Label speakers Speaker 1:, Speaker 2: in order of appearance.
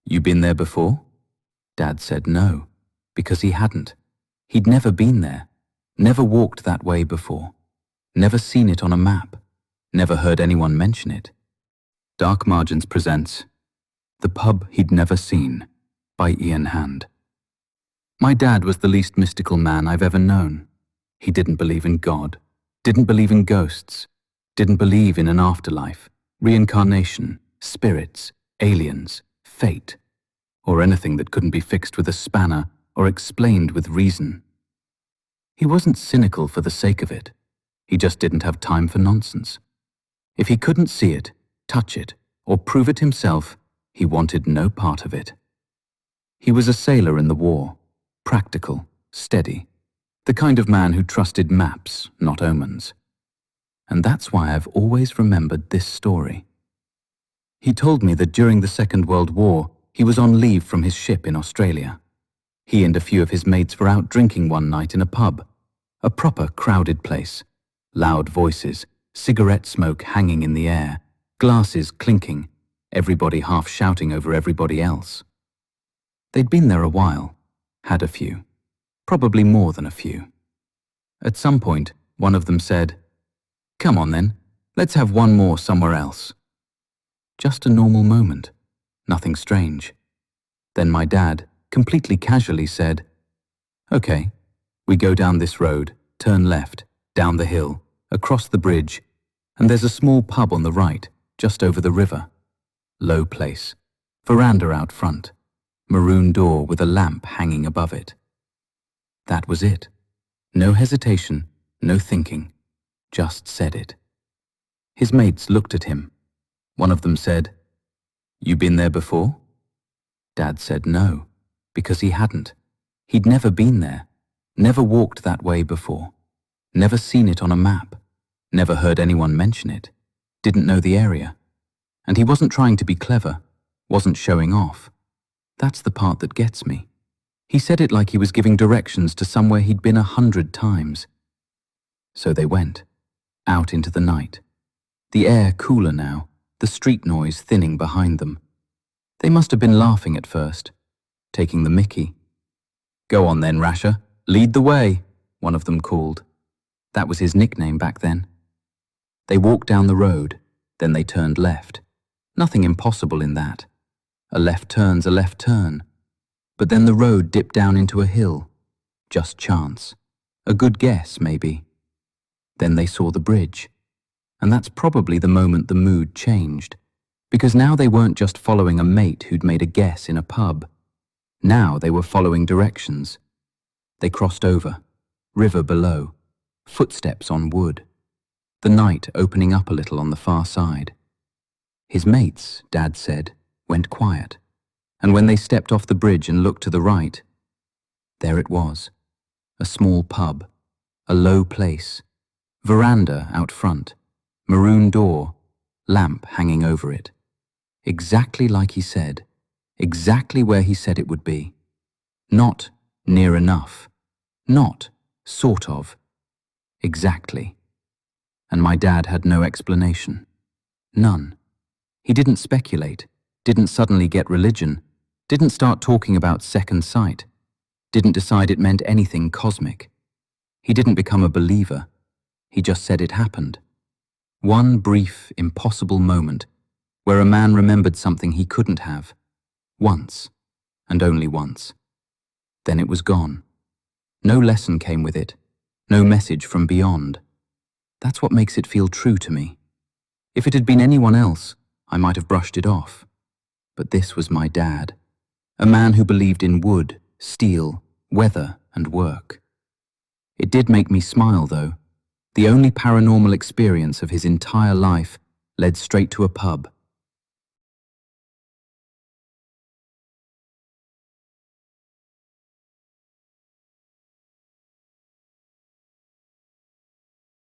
Speaker 1: "You been there before?" Dad said no, because he hadn't. He'd never been there, never walked that way before, never seen it on a map, never heard anyone mention it. Dark Margins presents The Pub He'd Never Seen by Ian Hand. My dad was the least mystical man I've ever known. He didn't believe in God, didn't believe in ghosts, didn't believe in an afterlife, reincarnation, spirits, aliens, fate, or anything that couldn't be fixed with a spanner or explained with reason. He wasn't cynical for the sake of it. He just didn't have time for nonsense. If he couldn't see it, touch it, or prove it himself, he wanted no part of it. He was a sailor in the war, practical, steady, the kind of man who trusted maps, not omens. And that's why I've always remembered this story. He told me that during the Second World War, he was on leave from his ship in Australia. He and a few of his mates were out drinking one night in a pub, a proper crowded place. Loud voices, cigarette smoke hanging in the air, glasses clinking, everybody half shouting over everybody else. They'd been there a while, had a few, probably more than a few. At some point, one of them said, "Come on then, let's have one more somewhere else." Just a normal moment, nothing strange. Then my dad, completely casually, said, "Okay, we go down this road, turn left, down the hill, across the bridge, and there's a small pub on the right, just over the river. Low place, veranda out front, maroon door with a lamp hanging above it." That was it. No hesitation, no thinking, just said it. His mates looked at him. One of them said, "You been there before?" Dad said no, because he hadn't. He'd never been there, never walked that way before, never seen it on a map, never heard anyone mention it, didn't know the area. And he wasn't trying to be clever, wasn't showing off. That's the part that gets me. He said it like he was giving directions to somewhere he'd been 100 times. So they went, out into the night. The air cooler now, the street noise thinning behind them. They must have been laughing at first, taking the mickey. "Go on then, Rasher, lead the way," one of them called. That was his nickname back then. They walked down the road, then they turned left. Nothing impossible in that. A left turn's a left turn. But then the road dipped down into a hill. Just chance. A good guess, maybe. Then they saw the bridge. And that's probably the moment the mood changed. Because now they weren't just following a mate who'd made a guess in a pub. Now they were following directions. They crossed over. River below. Footsteps on wood. The night opening up a little on the far side. His mates, Dad said, went quiet. And when they stepped off the bridge and looked to the right, there it was. A small pub. A low place. Veranda out front. Maroon door. Lamp hanging over it. Exactly like he said. Exactly where he said it would be. Not near enough. Not sort of. Exactly. And my dad had no explanation. None. He didn't speculate, didn't suddenly get religion, didn't start talking about second sight, didn't decide it meant anything cosmic. He didn't become a believer. He just said it happened. One brief, impossible moment where a man remembered something he couldn't have. Once, and only once. Then it was gone. No lesson came with it. No message from beyond. That's what makes it feel true to me. If it had been anyone else, I might have brushed it off. But this was my dad. A man who believed in wood, steel, weather, and work. It did make me smile, though. The only paranormal experience of his entire life led straight to a pub,